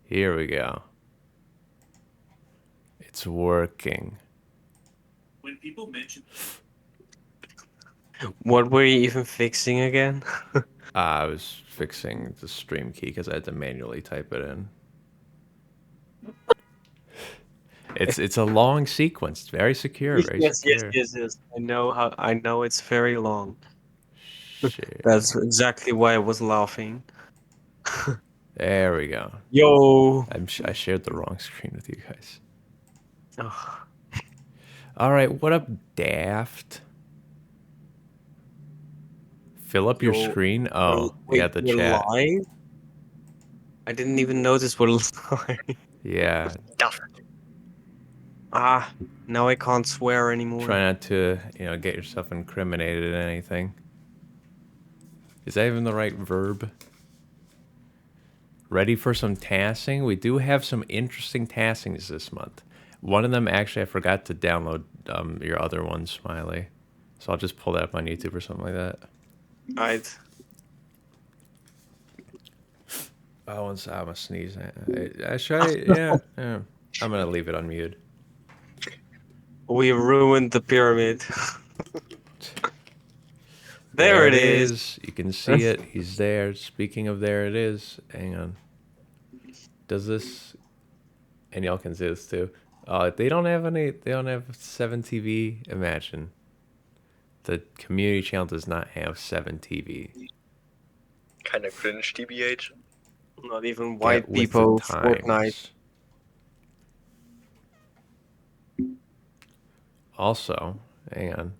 Here we go. It's working. When people mention What were you even fixing again? I was fixing the stream key because I had to manually type it in. It's a long sequence. It's very secure. Very secure. Yes. I know it's very long. Shit. That's exactly why I was laughing. There we go. Yo. I shared the wrong screen with you guys. Ugh. All right, what up, Daft? Fill up your Yo, screen. Oh, yeah, the we're chat. live? I didn't even notice we're live. Yeah, Ah, now I can't swear anymore. try not to, get yourself incriminated in anything. Is that even the right verb? Ready for some tassing? We do have some interesting tassings this month. One of them, actually, I forgot to download your other one, Smiley. So I'll just pull that up on YouTube or something like that. Right. Oh, I'm gonna sneeze. Yeah. I'm gonna leave it unmuted. We ruined the pyramid. There it is. You can see it. He's there. Speaking of there it is. Hang on. Does this... And y'all can see this too. They don't have 7TV. Imagine. The community channel does not have 7TV. Kinda cringe, TBH. Not even Get white with people the times. Fortnite. Also, hang on.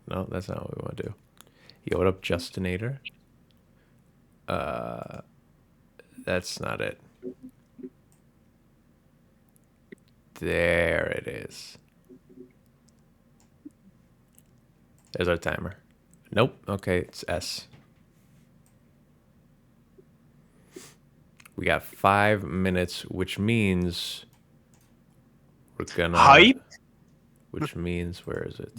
No, that's not what we want to do. Yo, what up, Justinator? That's not it. There it is. There's our timer. Nope. Okay, it's S. We got 5 minutes, which means we're gonna... Hype? Which means, where is it?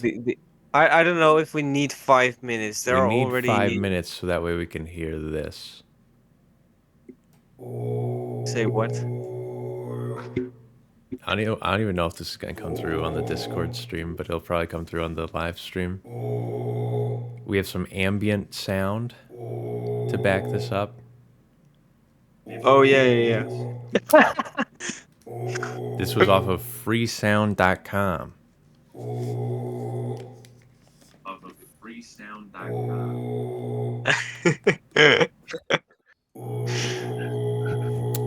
I don't know if we need 5 minutes. There We are need already 5 minutes so that way we can hear this. Say what? I don't even know if this is going to come through on the Discord stream, but it'll probably come through on the live stream. We have some ambient sound to back this up. Oh yeah. This was off of freesound.com. of a freesound.com.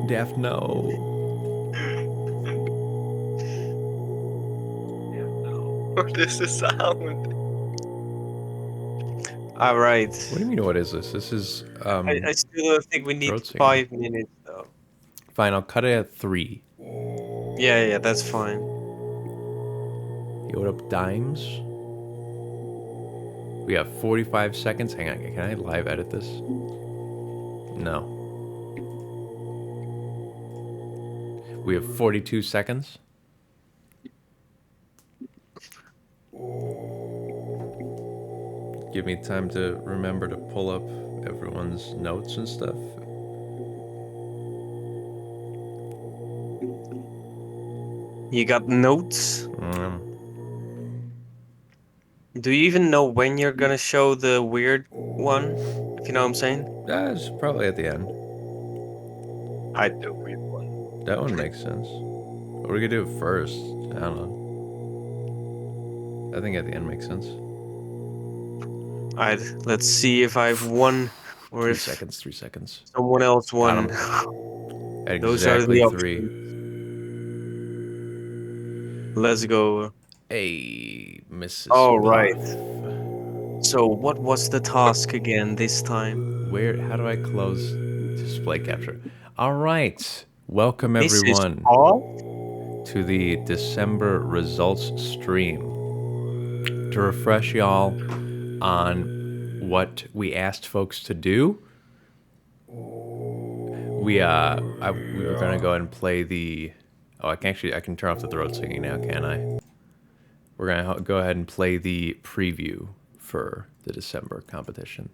Daft, no. What is the sound? All right. What do you mean, what is this? This is... I still don't think we need throat singing. 5 minutes though. Fine, I'll cut it at 3. Yeah, that's fine. Yo, what up, Dimes? We have 45 seconds. Hang on, can I live edit this? No. We have 42 seconds. Give me time to remember to pull up everyone's notes and stuff. You got notes? Do you even know when you're gonna show the weird one? If you know what I'm saying? It's probably at the end. I do weird one. That one makes sense. Or we could do it first. I don't know. I think at the end makes sense. Alright, let's see if I've won or 3 if seconds, 3 seconds. someone else won. Exactly Those are the 3. Let's go. Hey, Mrs. All right. Puff. So what was the task again this time? How do I close display capture? All right. Welcome everyone to the December results stream. To refresh y'all on what we asked folks to do, we were gonna go ahead and play the... Oh, I can turn off the throat singing now, can't I? We're gonna go ahead and play the preview for the December competition.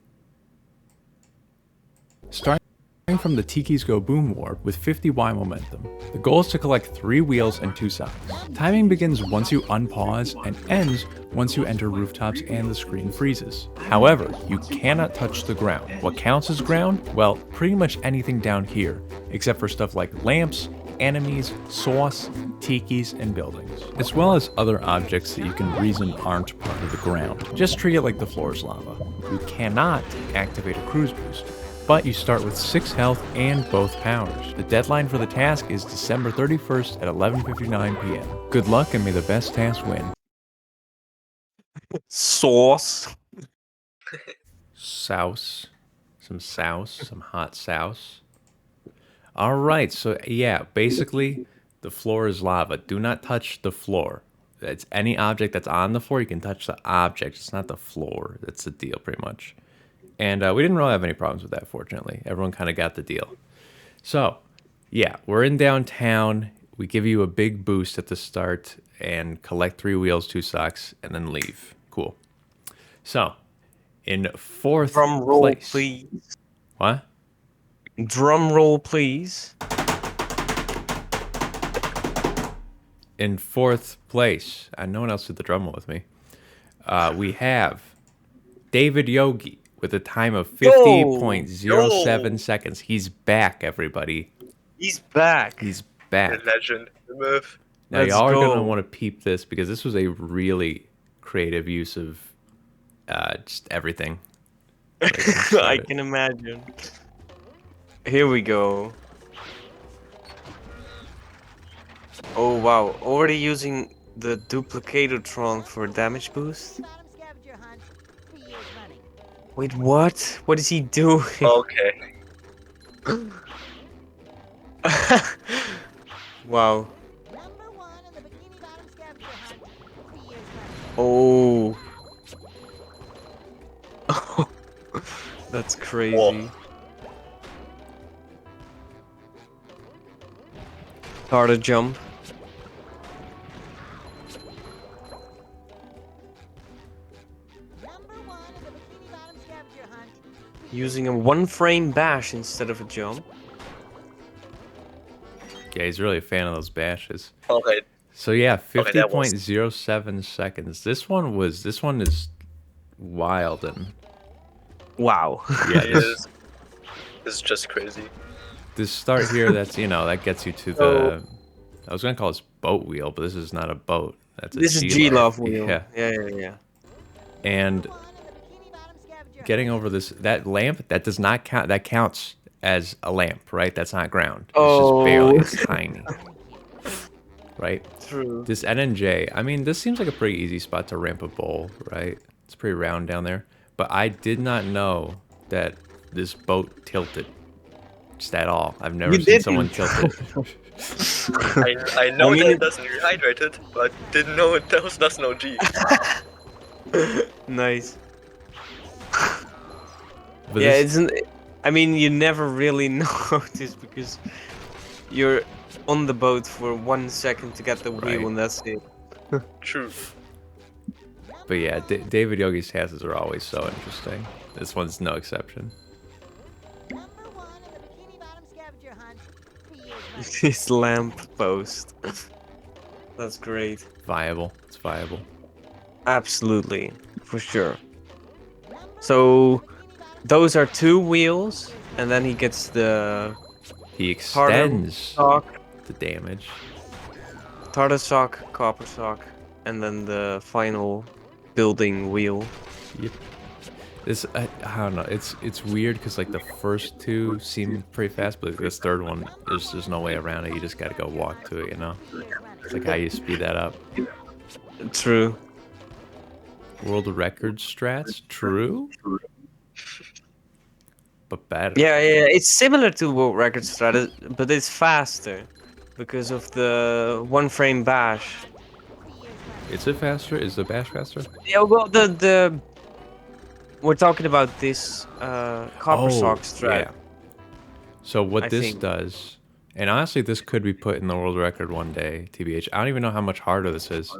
Starting starting from the Tiki's Go Boom Warp with 50Y momentum. The goal is to collect 3 wheels and 2 socks. Timing begins once you unpause and ends once you enter rooftops and the screen freezes. However, you cannot touch the ground. What counts as ground? Well, pretty much anything down here, except for stuff like lamps, enemies, sauce, tikis, and buildings, as well as other objects that you can reason aren't part of the ground. Just treat it like the floor is lava. You cannot activate a cruise boost, but you start with 6 health and both powers. The deadline for the task is December 31st at 11:59 p.m. Good luck and may the best task win. Sauce. Souse. Some hot souse. Alright, so yeah, basically, the floor is lava. Do not touch the floor. It's any object that's on the floor, you can touch the object. It's not the floor. That's the deal, pretty much. And we didn't really have any problems with that, fortunately. Everyone kind of got the deal. So, yeah, we're in downtown. We give you a big boost at the start and collect 3 wheels, 2 socks, and then leave. Cool. So, in 4th Drum roll, place. please. What? Drum roll, please. In 4th place, no one else did the drum roll with me. We have David Yogi with a time of 50.07 seconds. He's back, everybody. He's back. He's The back. legend, the myth. Now, Let's y'all are going to go. want to peep this because this was a really creative use of just everything. I can imagine. Here we go. Oh wow, already using the Duplicatotron for damage boost? Wait, what? What is he doing? Okay. Wow. Oh. That's crazy. Whoa. Start a jump. Using a 1-frame bash instead of a jump. Yeah, he's really a fan of those bashes. Alright. So yeah, Okay, that was- 50.07 seconds. This one is wild and Wow. yeah, It is. It's just crazy. this start here, that's that gets you to the. I was gonna call this boat wheel, but this is not a boat. That's a This is G-Love. G-Love wheel. Yeah, Yeah. and getting over that lamp that does not count. That counts as a lamp, right? That's not ground. It's just barely. Oh. It's tiny. Right. True. This NNJ. I mean, this seems like a pretty easy spot to ramp a bowl, right? It's pretty round down there. But I did not know that this boat tilted. Just at all. I've never You seen someone tilt it. I know I mean- that it doesn't rehydrate it, but didn't know it does no G. Nice. But Yeah, this- isn't. I mean, you never really notice because you're on the boat for 1 second to get the wheel, Right. and that's it. True. But yeah, David Yogi's tasks are always so interesting. This one's no exception. His lamp post. That's great. Viable. It's viable. Absolutely, for sure. So, those are 2 wheels, and then he gets the He Tartar extends sock, the damage. tartar sock, copper sock, and then the final building wheel. Yep. This I don't know. It's weird because like the first 2 seem pretty fast, but this third one there's no way around it. You just gotta go walk to it. It's like how you speed that up. True. World record strats, true, but better. Yeah, it's similar to World Record Strat, but it's faster because of the 1-frame bash. Is it faster? Is the bash faster? Yeah, well, the we're talking about this copper sock strat. Yeah. So what I this think. does, and honestly, this could be put in the world record one day, TBH. I don't even know how much harder this is.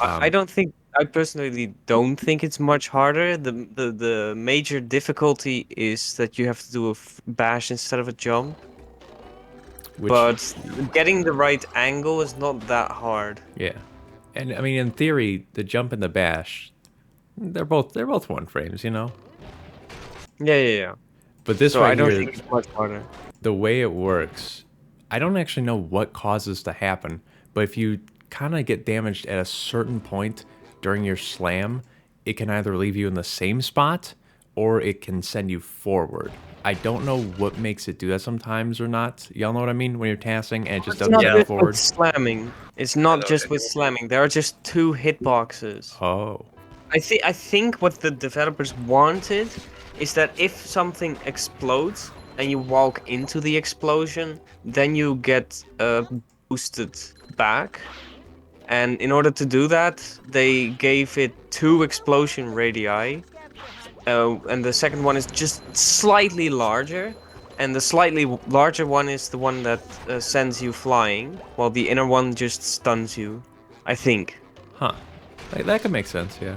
I don't think I personally don't think it's much harder. The major difficulty is that you have to do a bash instead of a jump. Which, But getting the right angle is not that hard. yeah. And I mean, in theory, the jump and the bash, they're both one frames, you know. Yeah, yeah, yeah. But this So I right don't here, think it's much harder. the way it works, I don't actually know what causes to happen, but if you kind of get damaged at a certain point during your slam, it can either leave you in the same spot or it can send you forward. I don't know what makes it do that sometimes or not. Y'all know what I mean? When you're tassing and it just It's doesn't not send Yeah. you just forward. with slamming. It's I not know just what with you slamming. There are just two hitboxes. Oh, I think what the developers wanted is that if something explodes and you walk into the explosion, then you get boosted back. And in order to do that, they gave it 2 explosion radii, and the second one is just slightly larger, and the slightly larger one is the one that sends you flying, while the inner one just stuns you. I think. huh. Like, that could make sense, yeah.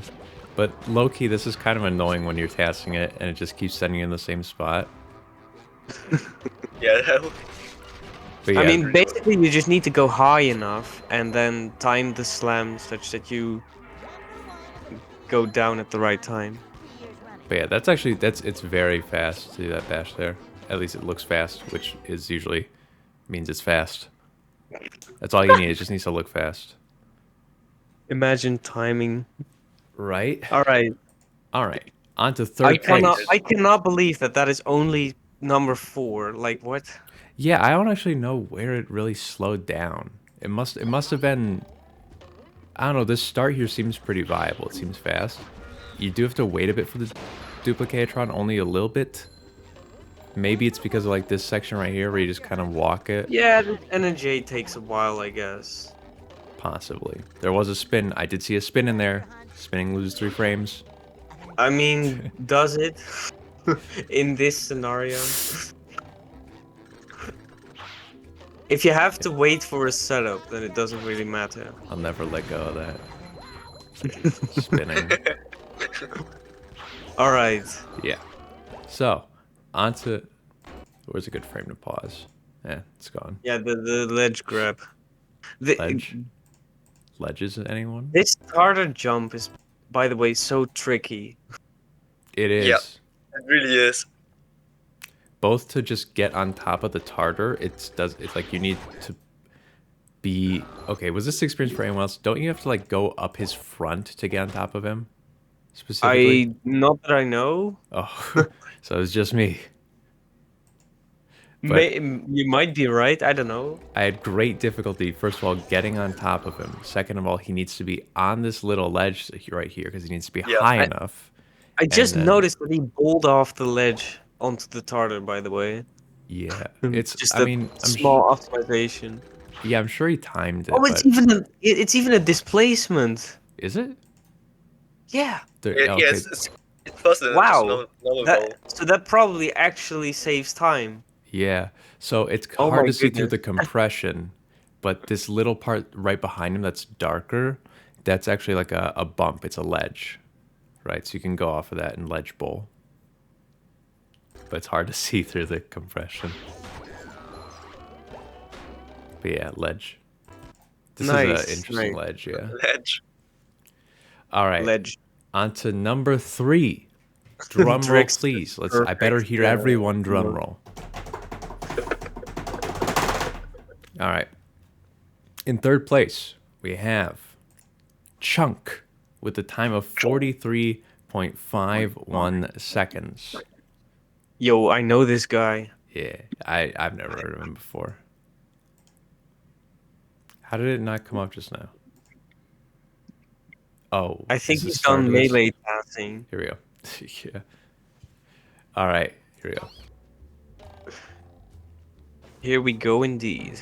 But low-key, this is kind of annoying when you're tassing it and it just keeps sending you in the same spot. Yeah. But I yeah, mean, basically, you just need to go high enough and then time the slam such that you go down at the right time. But yeah, it's very fast to do that bash there. At least it looks fast, which is usually means it's fast. That's all you need. It just needs to look fast. Imagine timing. Right? All right. All right. On to I third cannot. place. I cannot believe that that is only number 4. Like what? Yeah, I don't actually know where it really slowed down. It must have been, I don't know, this start here seems pretty viable. It seems fast. You do have to wait a bit for the Duplicatron, only a little bit. Maybe it's because of like this section right here where you just kind of walk it. Yeah, the NJ takes a while, I guess. Possibly. There was a spin. I did see a spin in there. Spinning loses 3 frames. I mean, does it? In this scenario? If you have to wait for a setup, then it doesn't really matter. I'll never let go of that. Spinning. Alright. Yeah. So, on to... Where's a good frame to pause? Eh, it's gone. Yeah, the ledge grab. The, Ledge? Ledges, anyone? This starter jump is, by the way, so tricky. It is. Yeah. It really is. Both to just get on top of the tartar, it's like you need to be... Okay, was this experience for anyone else? Don't you have to like go up his front to get on top of him? Specifically? Not that I know. Oh, so it's just me. But- You might be right. I don't know. I had great difficulty, first of all, getting on top of him. Second of all, he needs to be on this little ledge right here because he needs to be Yeah, high enough. I just then- noticed that he bowled off the ledge onto the tartar, by the way. Yeah, it's. just I a mean, small optimization. yeah, I'm sure he timed it. Oh, it's but even a displacement. is it? Yeah. Yeah, Okay, it's faster than Wow. just normal bow. So that probably actually saves time. yeah. So it's Oh hard my to see through goodness. the compression, but this little part right behind him that's darker, that's actually like a bump. It's a ledge, right? So you can go off of that in ledge bowl. But it's hard to see through the compression. But yeah, ledge. This is Nice, an interesting nice. ledge, yeah. Ledge. All right, Ledge. on to number 3. Drum roll, Drix- please. I better hear perfect, everyone drum roll. All right. In third place, we have Chunk with a time of 43.51 seconds. Yo, I know this guy. Yeah, I've never heard of him before. How did it not come up just now? Oh, I think is this he's start done of this? melee passing. Here we go. Yeah. All right, here we go. Here we go indeed.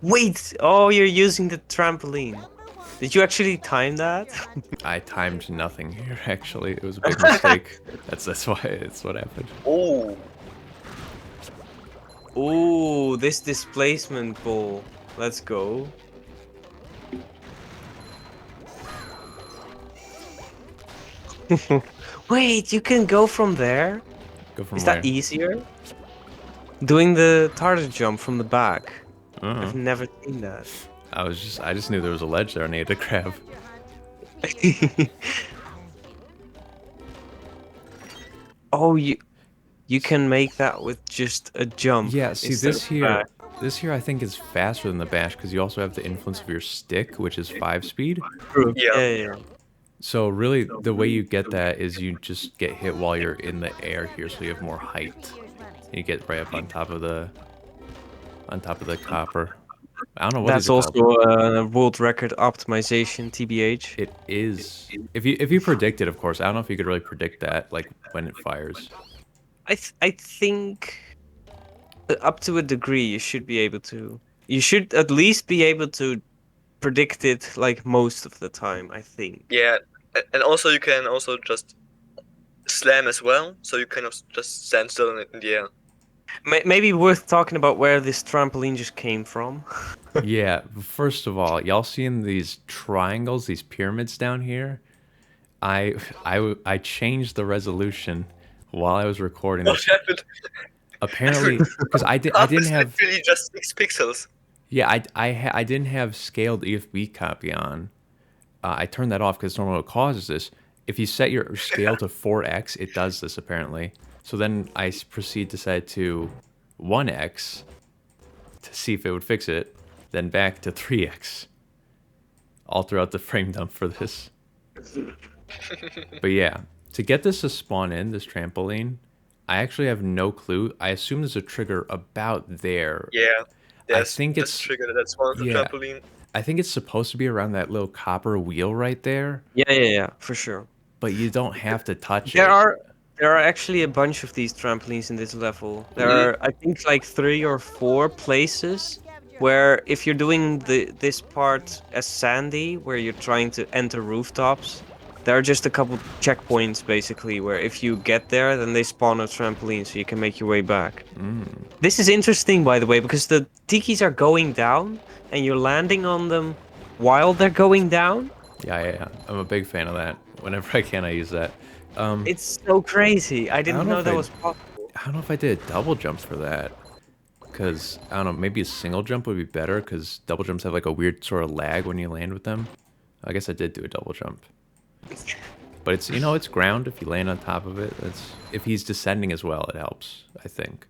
Wait! Oh, you're using the trampoline. Did you actually time that? I timed nothing here. Actually, it was a big mistake. That's why it's what happened. Oh, Ooh, this displacement ball. Let's go. Wait, you can go from there? Go from Is where? that easier? Doing the target jump from the back. Uh-huh. I've never seen that. I just knew there was a ledge there I needed to grab. Oh, you can make that with just a jump. Yeah, see instead this of here, back. this here I think is faster than the bash because you also have the influence of your stick, which is 5 speed. True. Yeah. Yeah. So really, the way you get that is you just get hit while you're in the air here, so you have more height. And you get right up on top of the copper. I don't know what That's these are called. also a world record optimization, TBH. It is. If you predict it, of course. I don't know if you could really predict that, like when it fires. I think up to a degree you should be able to. You should at least be able to predict it like most of the time, I think. Yeah, and also you can also just slam as well, so you kind of just stand still in the air. Maybe worth talking about where this trampoline just came from. Yeah. First of all, y'all seeing these triangles, these pyramids down here? I changed the resolution while I was recording What this. happened? Apparently, because I Half didn't is have. literally just 6 pixels. Yeah, I didn't have scaled EFB copy on. I turned that off because normally what causes this. If you set your scale to 4x, it does this apparently. So then I proceed to set it to 1x to see if it would fix it, then back to 3x. All throughout the frame dump for this. But yeah, to get this to spawn in, this trampoline, I actually have no clue. I assume there's a trigger about there. Yeah, there's think there's it's- a trigger that's one of the yeah. trampoline. I think it's supposed to be around that little copper wheel right there, Yeah, for sure. but you don't have to touch There it. are actually a bunch of these trampolines in this level. There are, I think, like 3 or 4 places where if you're doing this part as Sandy, where you're trying to enter rooftops, there are just a couple checkpoints basically where if you get there, then they spawn a trampoline so you can make your way back. This is interesting, by the way, because the tikis are going down and you're landing on them while they're going down. Yeah. I'm a big fan of that. Whenever I can, I use that. It's so crazy. I didn't don't know know if that I- was possible. I don't know if I did a double jump for that. Because, I don't know, maybe a single jump would be better because double jumps have like a weird sort of lag when you land with them. I guess I did do a double jump. But it's, it's ground if you land on top of it. If he's descending as well, it helps, I think.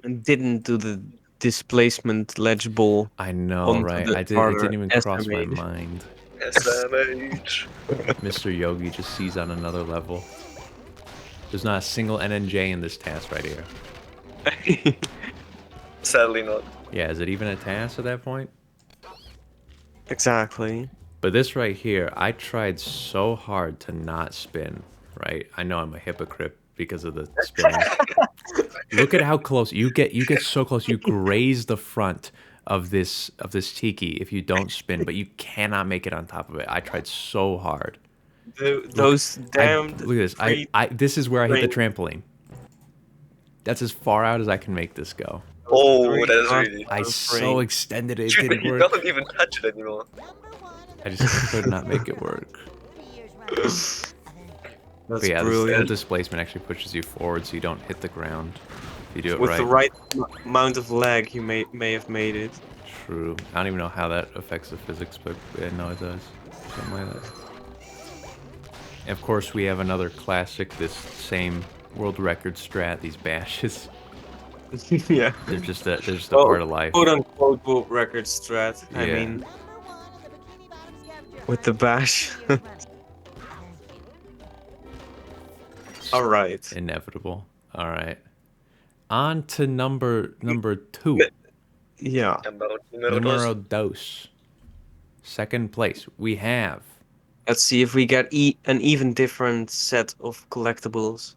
And didn't do the displacement legible. I know, Onto right? the It harder didn't even cross my SMH. mind. SMH. Mr. Yogi just sees on another level. There's not a single NNJ in this task right here. Sadly not. Yeah, is it even a task at that point? Exactly. But this right here, I tried so hard to not spin, right? I know I'm a hypocrite because of the spinning. Look at how close you get so close you graze the front of this tiki if you don't spin, but you cannot make it on top of it. I tried so hard. Those damned. Look at this. This is where I hit the trampoline. That's as far out as I can make this go. Oh, that is really. I so extended it, it You didn't work. don't even touch it anymore. I just could not make it work. That's But yeah, the brilliant. displacement actually pushes you forward so you don't hit the ground. If you do it With right. the right amount of lag, you may have made it. True. I don't even know how that affects the physics, but I know it does. Something like that. And of course, we have another classic, this same world record strat, these bashes. Yeah. They're just a part of life. Quote unquote world record strat. I Yeah. mean, with the bash. All right. Inevitable. All right. On to number 2. Yeah. About Numero dos. Second place. We have Let's see if we get an even different set of collectibles.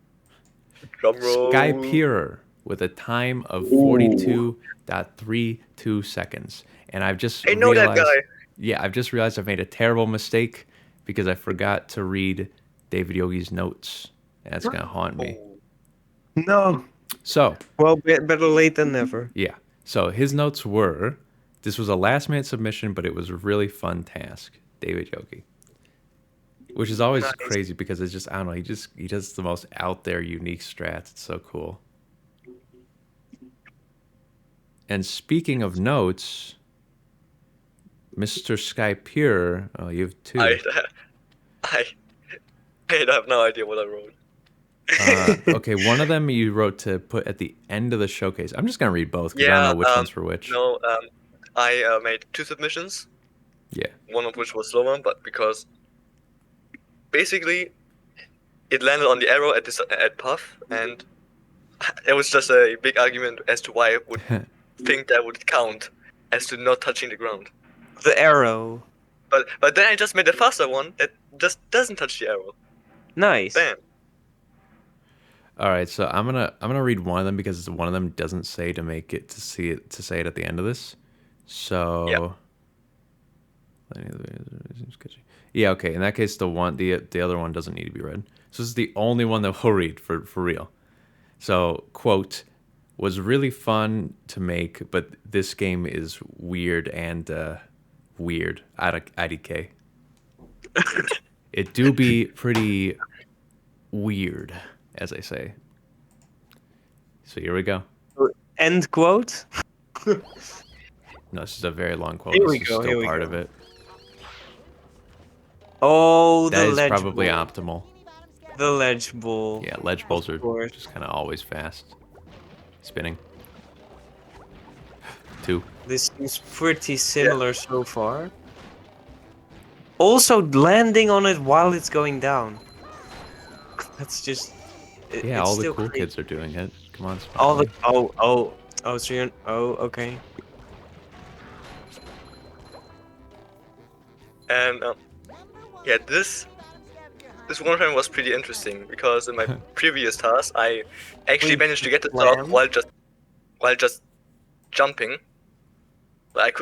drum roll. Sky Peerer with a time of 42.32 seconds. And I've just I know that realized, guy. Yeah, I've just realized I've made a terrible mistake because I forgot to read David Yogi's notes. That's going to haunt me. Oh. No. So, Well, better late than never. yeah. So his notes were, this was a last minute submission, but it was a really fun task. David Yogi. Which is always Nice. crazy because it's just I don't know. He does the most out there, unique strats. It's so cool. And speaking of notes, Mr. Sky Pure, oh, you have two. I have no idea what I wrote. Okay, one of them you wrote to put at the end of the showcase. I'm just gonna read both because I don't Yeah, know which one's for which. No, I made 2 submissions. Yeah. One of which was slower, but because basically it landed on the arrow at Puff, and it was just a big argument as to why I would think that would count as to not touching the ground. The arrow. But then I just made a faster one that just doesn't touch the arrow. Nice. Bam. All right, so I'm gonna read one of them because one of them doesn't say to make it to see it to say it at the end of this. So yeah, okay. In that case, the other one doesn't need to be read. So this is the only one that we'll read for real. So quote, was really fun to make, but this game is weird and weird. IDK. It do be pretty weird, as I say. So here we go. End quote. No, this is a very long quote. Here we This go, is here still we part go. of it. Oh, That the is ledge probably ball. optimal. The ledge ball. Yeah, ledge balls are course. just kind of always fast. Spinning. 2. This seems pretty similar so far. Also, landing on it while it's going down. That's just. Yeah, it's all the still cool crazy. kids are doing it. Come on, All the Spotlight. so you're okay. And yeah, this one frame was pretty interesting because in my previous task I actually Wait, managed to get the slam? dog while just jumping, but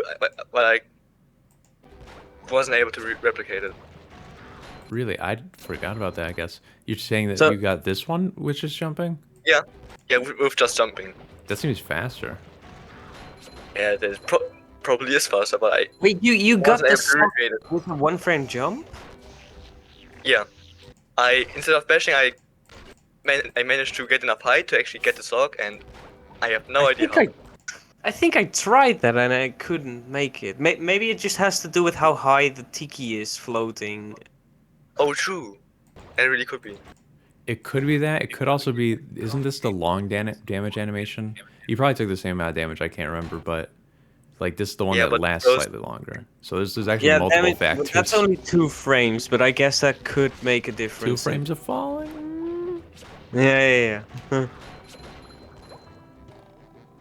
I wasn't able to replicate it. Really, I forgot about that. I guess you're saying that So- you got this one, which is jumping. Yeah, with just jumping. That seems faster. Yeah, it is probably is faster, but I Wait, you got wasn't able this to recreate it. with a 1 frame jump? Yeah, I instead of bashing, I managed to get enough height to actually get the sock, and I have no idea how. I think I tried that and I couldn't make it. Maybe it just has to do with how high the tiki is floating. Oh, true. It really could be. It could be that. It could also be. Isn't this the long damage animation? You probably took the same amount of damage. I can't remember, but like this is the one Yeah, that but lasts those- slightly longer. So there's actually Yeah, multiple damage, factors. that's only 2 frames, but I guess that could make a 2 difference. frames of falling. Yeah.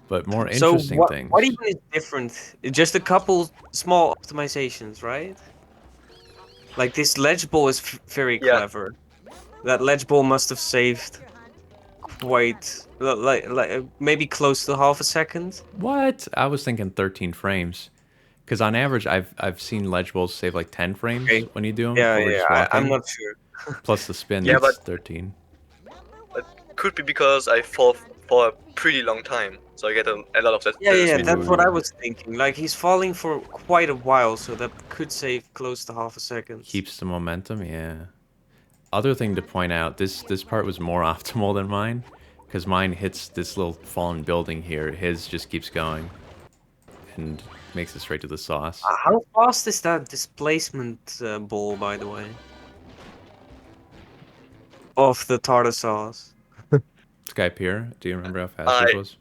But more So interesting what, things. what even is different? Just a couple small optimizations, right? Like this ledge ball is very Yeah. clever. That ledge ball must have saved quite like maybe close to half a second. What? I was thinking 13 frames. Because on average, I've seen ledge balls save like 10 frames Okay. when you do them. Yeah, over just I'm walking. not sure. Plus the spin, Yeah, that's but- 13. Could be because I fall for a pretty long time, so I get a lot of that. Yeah, spin. that's what I was thinking. Like he's falling for quite a while, so that could save close to half a second. Keeps the momentum, yeah. Other thing to point out, this part was more optimal than mine. Because mine hits this little fallen building here. His just keeps going. And makes it straight to the sauce. How fast is that displacement ball, by the way? Of the tartar sauce. Sky Pier, do you remember how fast this was?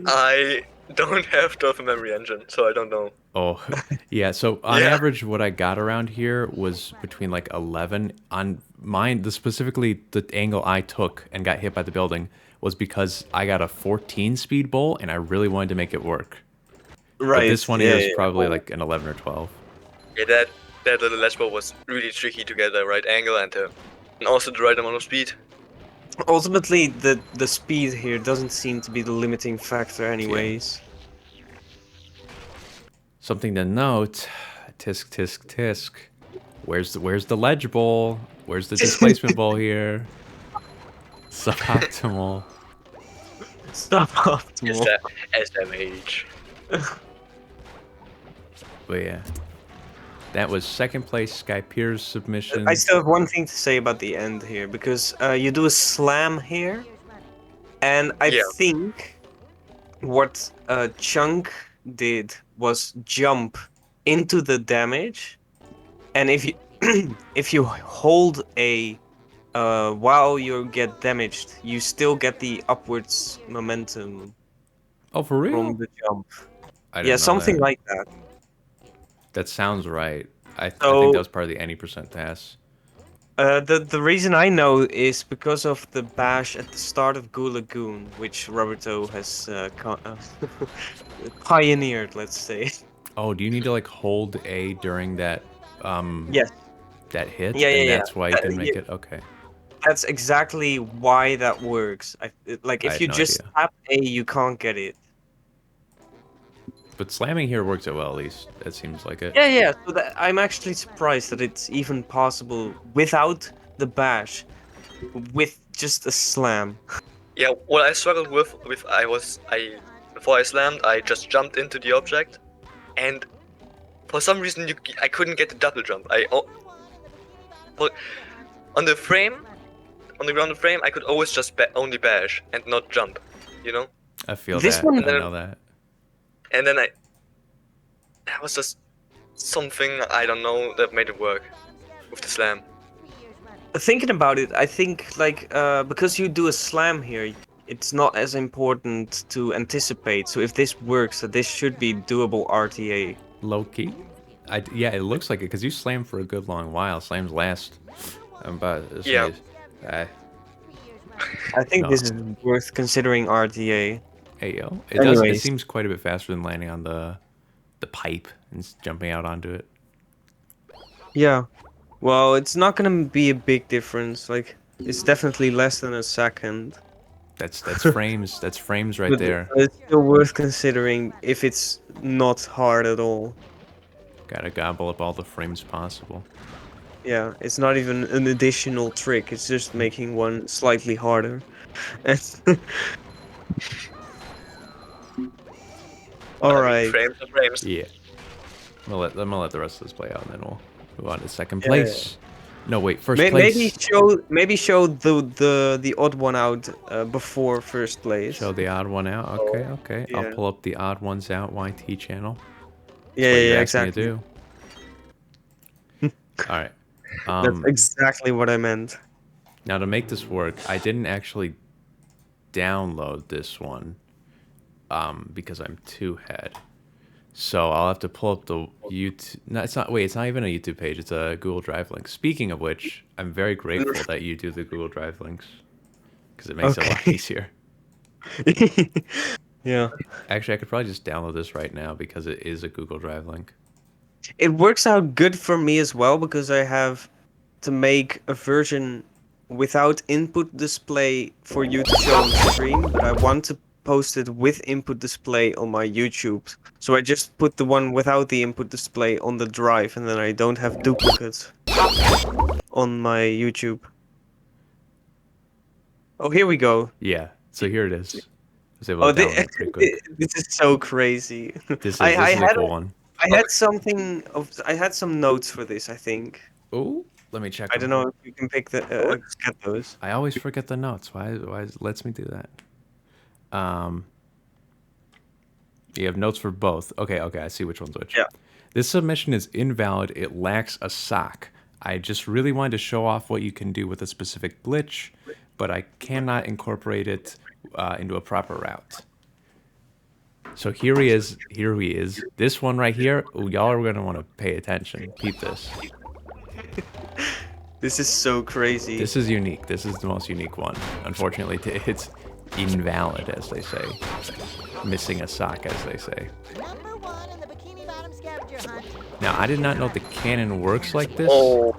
I don't have the memory engine, so I don't know. Oh, yeah. So on Yeah. average, what I got around here was between like 11. On mine, specifically the angle I took and got hit by the building was because I got a 14 speed bowl and I really wanted to make it work. Right. But this one here is probably like an 11 or 12. Yeah, that little ledge ball was really tricky to get the right angle and also the right amount of speed. Ultimately, the speed here doesn't seem to be the limiting factor, anyways. Something to note, tisk tisk tisk. Where's the ledge bowl? Where's the displacement bowl here? Suboptimal. Stop optimal. SMH. But yeah. That was second place Skypeer's submission. I still have one thing to say about the end here, because you do a slam here, and I Yeah. think what Chunk did was jump into the damage, and if you if you hold A while you get damaged, you still get the upwards momentum Oh, for real? from the jump. I Yeah, didn't know something that. like that. That sounds right. I think So- that was part of the any percent TAS. The reason I know is because of the bash at the start of Goo Lagoon, which Roberto has pioneered, let's say. Oh, do you need to like hold A during that Yes, that hit? Yeah, and yeah, that's why you can make yeah. it? Okay. That's exactly why that works. Like I if had you no just idea. tap A, you can't get it. But slamming here works out well, at least. It seems like it. Yeah, yeah. So I'm actually surprised that it's even possible without the bash, with just a slam. Yeah, what I struggled with before I slammed, I just jumped into the object, and for some reason I couldn't get the double jump. On the frame, on the grounded frame, I could always just only bash and not jump, you know. I feel This that. one- I know that. And then that was just something I don't know that made it work with the slam. Thinking about it, I think like because you do a slam here, it's not as important to anticipate. So if this works, that this should be doable RTA. Low key. Yeah, it looks like it because you slam for a good long while. Slams last about this Yeah. I think No. this is worth considering RTA. Hey yo, it does. It Anyways. seems quite a bit faster than landing on the pipe and jumping out onto it. Yeah. Well, it's not gonna be a big difference. Like, it's definitely less than a second. That's frames. That's frames right But there. it's still worth considering if it's not hard at all. Gotta gobble up all the frames possible. Yeah, it's not even an additional trick. It's just making one slightly harder. All I mean, right. frames are frames. Yeah. I'm gonna let the rest of this play out, and then we'll move on to second Yeah. place. No, wait, first place. Maybe show the odd one out before first place. Show the odd one out. Okay, okay. Yeah. I'll pull up the odd ones out YT channel. Yeah, What you yeah, asked me exactly. to do. All right. That's exactly what I meant. Now to make this work, I didn't actually download this one because I'm two head. So I'll have to pull up the YouTube. No, it's not. Wait, it's not even a YouTube page. It's a Google Drive link. Speaking of which, I'm very grateful that you do the Google Drive links because it makes it a lot Okay. easier. Yeah. Actually, I could probably just download this right now because it is a Google Drive link. It works out good for me as well because I have to make a version without input display for you to show on stream, but I want to post it with input display on my YouTube. So I just put the one without the input display on the drive, and then I don't have duplicates on my YouTube. Oh, here we go. Yeah. So here it is. I was able Oh, to download it pretty quick. this is so crazy. This is, I this is a had cool one. I had some notes for this, I think. Oh, let me check. I don't them. know if you can pick the get those. I always forget the notes. Why lets me do that? You have notes for both. Okay, I see which one's which. Yeah. This submission is invalid. It lacks a sock. I just really wanted to show off what you can do with a specific glitch, but I cannot incorporate it into a proper route. So here he is. Here he is. This one right here. Ooh, y'all are gonna want to pay attention. Peep this. This is so crazy. This is unique. This is the most unique one. Unfortunately, it's invalid, as they say. Missing a sock, as they say. Number 1 in the Bikini Bottom scavenger hunt. Now, I did not know the cannon works like this, Oh,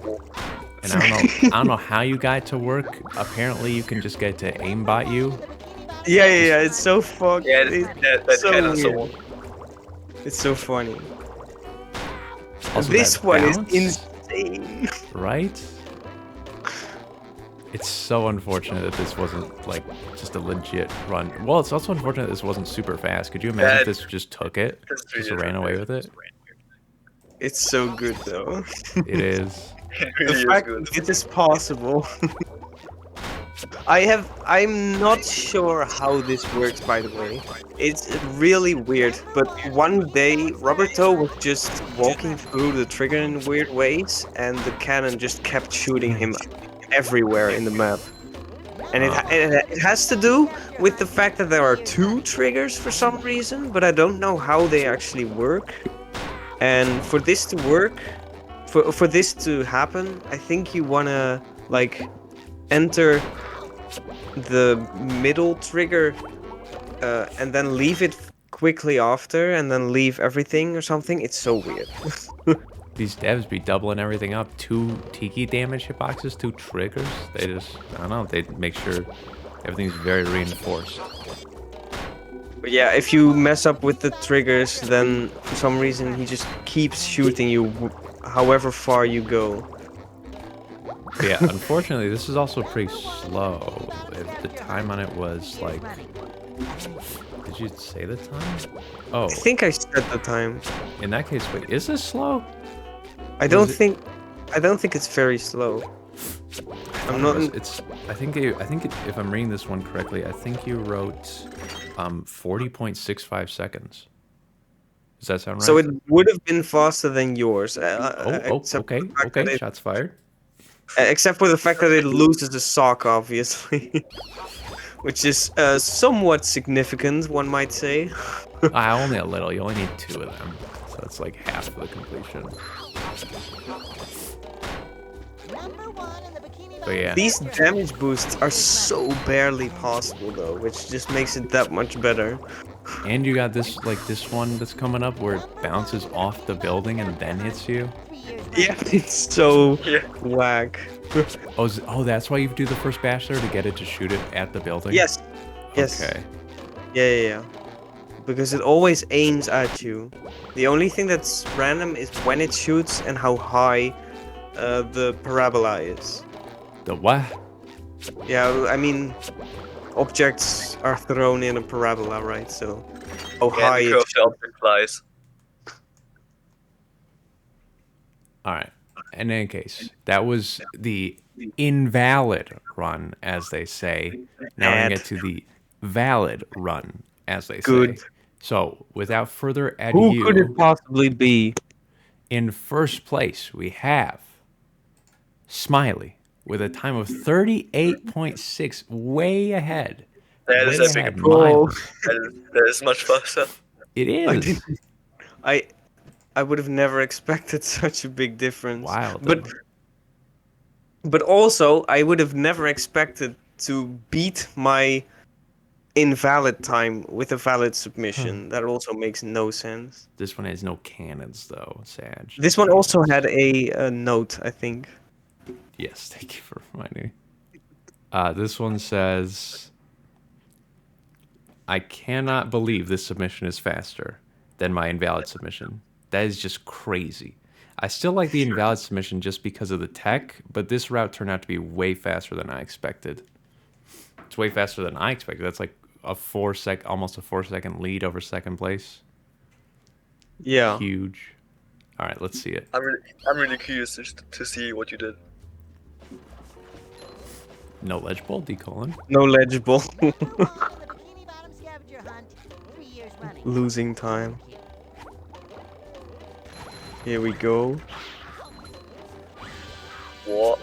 and I don't know how you got it to work. Apparently, you can just get it to aimbot you. Yeah. It's so fucked. yeah, It's that so cannon's so weird. It's so funny. Also, This that one bounce, is insane. right? It's so unfortunate that this wasn't like just a legit run. Well, it's also unfortunate this wasn't super fast. Could you imagine if this just took it, That's just really ran away with it? It's so good though. It is. It The really is fact good. that it is possible. I'm not sure how this works, by the way. It's really weird, but one day Roberto was just walking through the trigger in weird ways, and the cannon just kept shooting him everywhere in the map. And it has to do with the fact that there are two triggers for some reason, but I don't know how they actually work. And for this to work, for this to happen, I think you wanna like enter the middle trigger and then leave it quickly after, and then leave everything or something. It's so weird. These devs be doubling everything up. 2 tiki damage hitboxes, 2 triggers. They just, I don't know, they make sure everything's very reinforced. But yeah, if you mess up with the triggers, then for some reason he just keeps shooting you however far you go. But yeah, unfortunately, this is also pretty slow. If the time on it was like, did you say the time? Oh, I think I said the time. in that case, wait, is this slow? I don't think it's very slow. I'm not. It's. I think. If I'm reading this one correctly, I think you wrote, 40.65 seconds. Does that sound right? So it would have been faster than yours. Okay. Okay. Shots fired. Except for the fact that it loses a sock, obviously. Which is somewhat significant, one might say. Only a little. You only need 2 of them, so that's like half of the completion. But yeah, These damage boosts are so barely possible, though, which just makes it that much better. and you got this one that's coming up where it bounces off the building and then hits you. Yeah, it's so Yeah. whack. That's why you do the first bash there, to get it to shoot it at the building. Yes. Yes. Okay. Yeah. Because it always aims at you. The only thing that's random is when it shoots and how high the parabola is. The what? Yeah, I mean, objects are thrown in a parabola, right? So, how Yeah, high the it curve the object flies. All right. In any case, that was the invalid run, as they say. Now we're gonna get to the valid run, as they Good. say. So, without further Who could it ado, possibly be? in first place we have Smiley with a time of 38.6, way ahead. That is Way a big ahead, improvement. miles. That is much faster. It I is didn't. I would have never expected such a big difference. wild. But though. but also I would have never expected to beat my invalid time with a valid submission. That also makes no sense. This one has no cannons, though. Sag. This one also had a note, I think. Yes, thank you for reminding me. This one says, I cannot believe this submission is faster than my invalid submission. That is just crazy. I still like the invalid submission just because of the tech, but this route turned out to be way faster than I expected. It's way faster than I expected. That's like almost a 4-second lead over second place. Yeah. Huge. All right, let's see it. I'm really curious to see what you did. No legible, decolon. No legible. The Bikini Bottom scavenger hunt, 3 years running. Losing time. Here we go. What?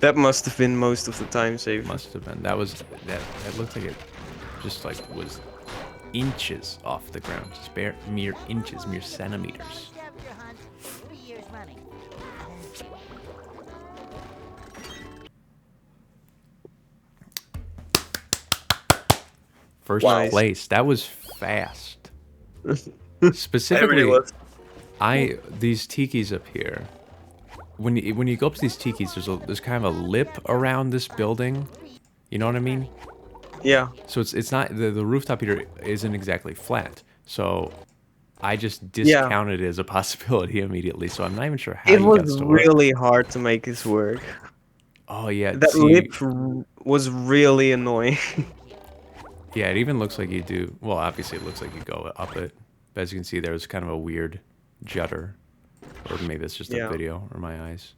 That must have been most of the time save. Must have been. That looked like it just like was inches off the ground. Just mere inches, mere centimeters. Scavenger hunt, 3 years running. First Wow. place. That was fast. That Specifically, really was. these tikis up here. When you go up to these tikis, there's kind of a lip around this building. You know what I mean? Yeah. So it's not the rooftop here isn't exactly flat. So I just discounted it as a possibility immediately. So I'm not even sure how It you got was to work. really hard to make this work. Oh yeah, That see, lip was really annoying. Yeah, it even looks like you do. Well, obviously it looks like you go up it. But as you can see, there's kind of a weird judder. Or maybe it's just a Yeah. video or my eyes.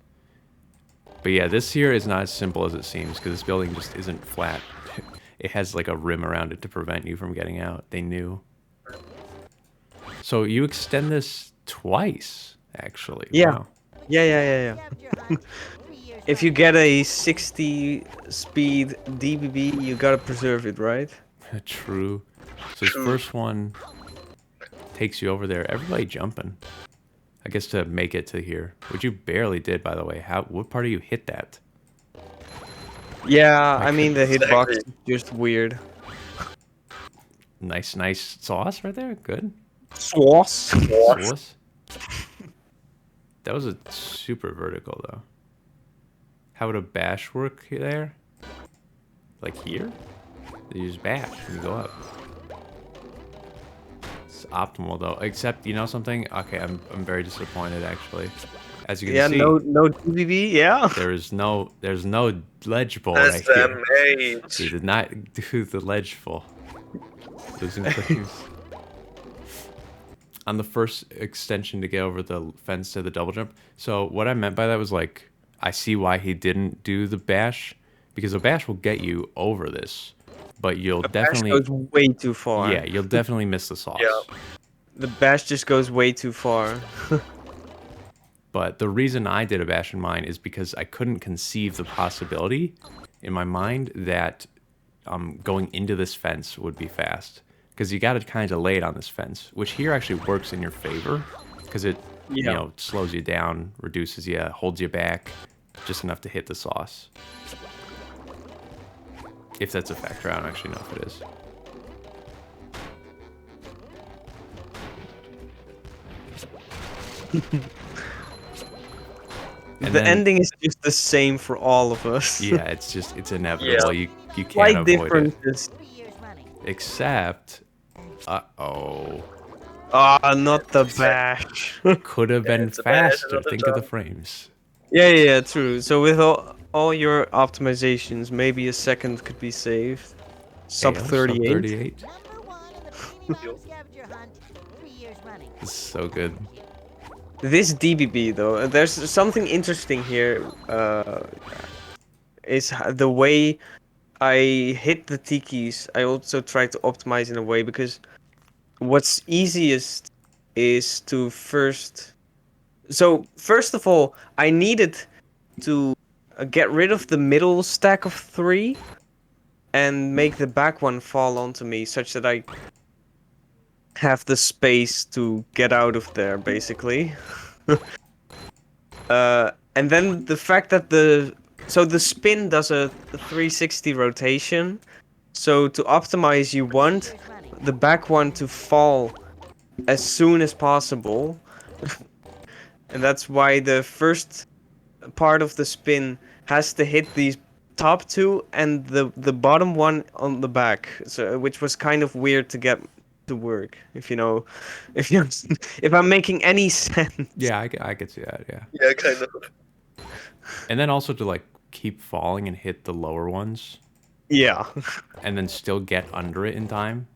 But yeah, this here is not as simple as it seems because this building just isn't flat. It has like a rim around it to prevent you from getting out. They knew. So you extend this twice, actually. Yeah. Wow. Yeah. Scavenger hunt. 3 years If you running. get a 60 speed DBB, you gotta preserve it, right? True. So this first one takes you over there. Everybody jumping. I guess to make it to here, which you barely did, by the way. What part of you hit that? Yeah, I mean the Exactly. hitbox is just weird. Nice sauce right there. Good. Sauce. Sauce. That was a super vertical, though. How would a bash work there? Like here? You just bash and you go up. It's optimal, though. Except, you know something? Okay, I'm very disappointed, actually. As you can Yeah, see, no DBB. Yeah. there's no ledge pull That's right here. He amazing. did not do the ledge pull. Losing frames. On the first extension to get over the fence to the double jump. So what I meant by that was like, I see why he didn't do the bash, because a bash will get you over this, but you'll definitely Bash goes way too far. yeah, you'll definitely miss the sauce. Yeah. The bash just goes way too far. But the reason I did a bash in mine is because I couldn't conceive the possibility in my mind that going into this fence would be fast. Because you got to kind of lay it on this fence, which here actually works in your favor, because it you Yeah. know slows you down, reduces you, holds you back, just enough to hit the sauce. If that's a factor, I don't actually know if it is. And The then- ending is just the same for all of us. Yeah, it's inevitable. Yeah. You can't Slight avoid it. differences. 3 years running. Except, uh-oh. Ah, not the bash. Could have been it's a bash, faster. another Think of the jump. frames. Yeah, true. So with all your optimizations, maybe a second could be saved. Sub AO, 38. 38. Number 1 in the Bikini Bottom scavenger hunt. 3 years running. This is so good. This DBB though, there's something interesting here. Is the way I hit the tikis. I also try to optimize in a way because what's easiest is to first. So first of all, I needed to get rid of the middle stack of 3 and make the back one fall onto me, such that I have the space to get out of there, basically. And then the fact that the spin does a 360 rotation. So to optimize, you want Years running. the back one to fall as soon as possible. And that's why the first part of the spin has to hit these top 2 and the bottom one on the back. So which was kind of weird to get to work, if you know, if I'm making any sense. Yeah, I could see that, yeah. Yeah, kind of. And then also to, like, keep falling and hit the lower ones, Yeah. and then still get under it in time.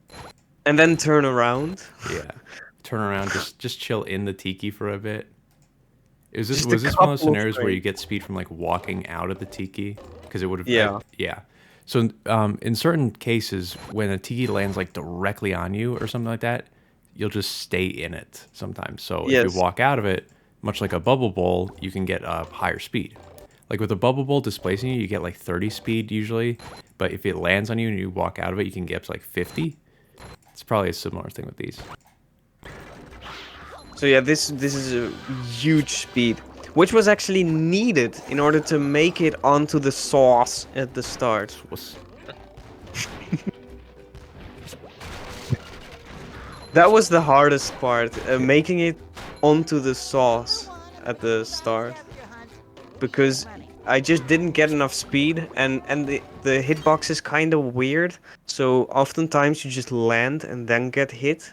And then turn around. Yeah. Turn around, just chill in the tiki for a bit. Was Just a this one of those couple of scenarios where frames. you get speed from, like, walking out of the tiki? Because it would have... Yeah. Yeah. So in certain cases, when a tiki lands, like, directly on you or something like that, you'll just stay in it sometimes. So if Yes. you walk out of it, much like a bubble bowl, you can get a higher speed. Like with a bubble bowl displacing you, you get like 30 speed usually. But if it lands on you and you walk out of it, you can get up to like 50. It's probably a similar thing with these. So yeah, this is a huge speed, which was actually needed in order to make it onto the sauce at the start. Was- That was the hardest part, making it onto the sauce at the start, Scavenger hunt. 3 years because running. I just didn't get enough speed, and the hitbox is kind of weird. So oftentimes you just land and then get hit.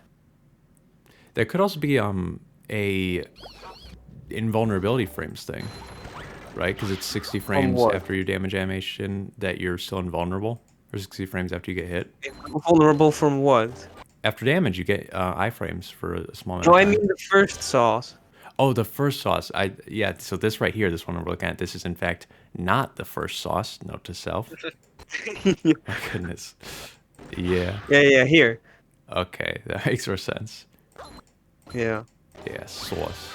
There could also be a invulnerability frames thing, right? Because it's 60 frames what? after your damage animation that you're still invulnerable, for 60 frames after you get hit. Vulnerable from what? After damage, you get iframes for a small amount No, of I time. mean the first sauce. Oh, the first sauce. Yeah. So this right here, this one we're looking at, this is in fact not the first sauce. Note to self. My goodness. Yeah. Yeah, here. Okay, that makes more sense. Yeah. Yeah, sauce.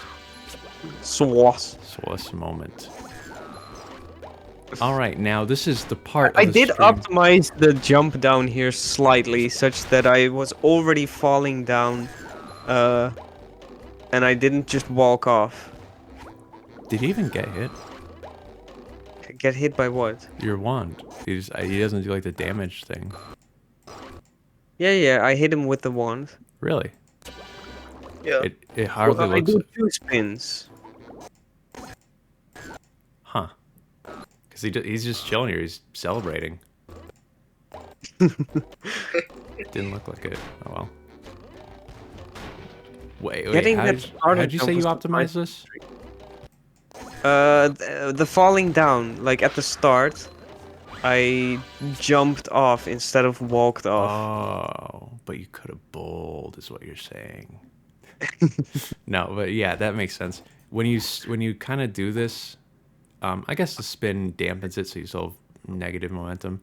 Sauce. Sauce moment. All right, now this is the part I of the did stream. optimize the jump down here slightly, such that I was already falling down, and I didn't just walk off. Did he even get hit? Get hit by what? Your wand. He doesn't do like the damage thing. Yeah, I hit him with the wand. Really? Yeah. It hardly Well, I looks. do 2 spins. Huh? Because he's just chilling here. He's celebrating. Didn't look like it. Oh well. Wait. Getting How that did started you jump say you was the optimized this? The falling down, like at the start, I jumped off instead of walked off. Oh, but you could have bowled, is what you're saying. No, but yeah, that makes sense. When you kind of do this, I guess the spin dampens it, so you still have negative momentum.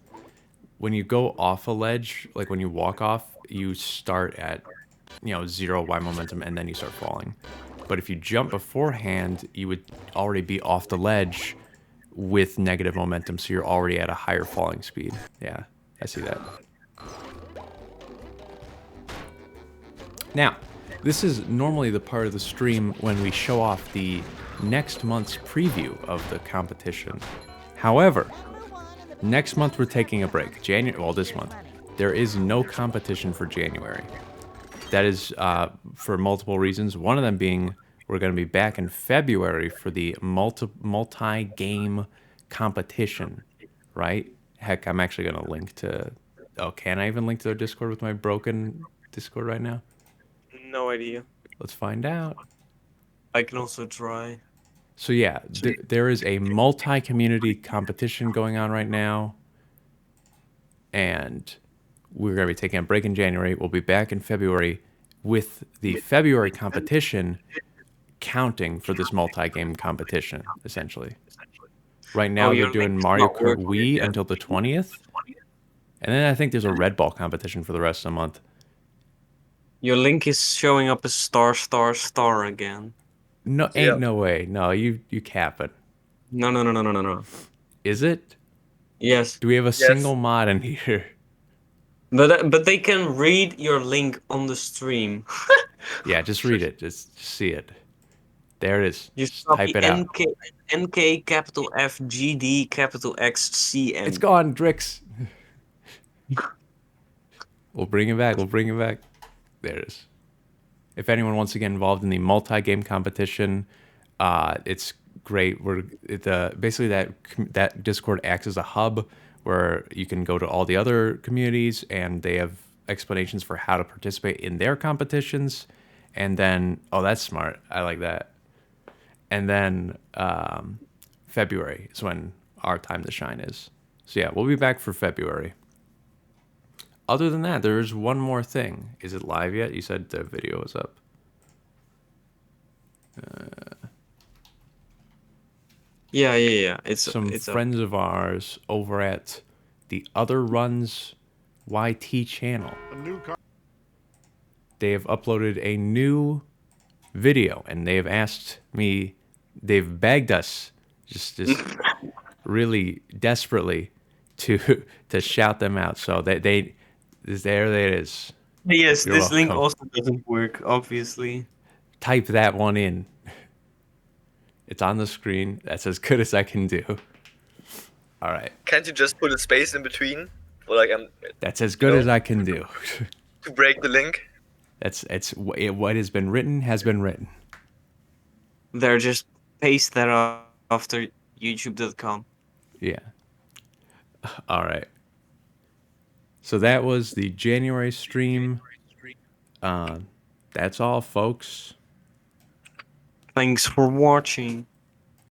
When you go off a ledge, like when you walk off, you start at 0 Y momentum, and then you start falling. But if you jump beforehand, you would already be off the ledge with negative momentum, so you're already at a higher falling speed. Yeah, I see that. Now, this is normally the part of the stream when we show off the next month's preview of the competition. However, next month we're taking a break. This month. There is no competition for January. That is for multiple reasons. One of them being we're going to be back in February for the multi-game competition, right? Heck, I'm actually going to link to... Oh, can I even link to their Discord with my broken Discord right now? No idea. Let's find out. I can also try. So yeah, there is a multi-community competition going on right now. And we're going to be taking a break in January. We'll be back in February with the February competition counting for this multi-game competition, essentially. Right now, they're doing Mario Kart Wii until the 20th. And then I think there's a Red Ball competition for the rest of the month. Your link is showing up as star again. No, ain't no way. No, you capping. No. Is it? Yes. Do we have a single mod in here? But they can read your link on the stream. Yeah, just read it. Just see it. There it is. You Just copy type it out. NK capital F GD capital X CN. It's gone, Drix. We'll bring it back. There it is. If anyone wants to get involved in the multi-game competition, it's great. Basically that Discord acts as a hub where you can go to all the other communities, and they have explanations for how to participate in their competitions. And then, oh, that's smart. I like that. And then February is when our time to shine is. So yeah, we'll be back for February. Other than that, there's one more thing. Is it live yet? You said the video was up. Yeah. It's some it's friends of ours over at the Other Runs YT channel. They have uploaded a new video, and they have asked me. They've begged us, just really desperately, to shout them out. So there it is. Yes, You're this link welcome. also doesn't work, obviously. Type that one in. It's on the screen. That's as good as I can do. All right. Can't you just put a space in between? Or That's as good as I can do. to break the link? What has been written has been written. There, just paste that after youtube.com. Yeah. All right. So that was the January stream. That's all, folks. Thanks for watching.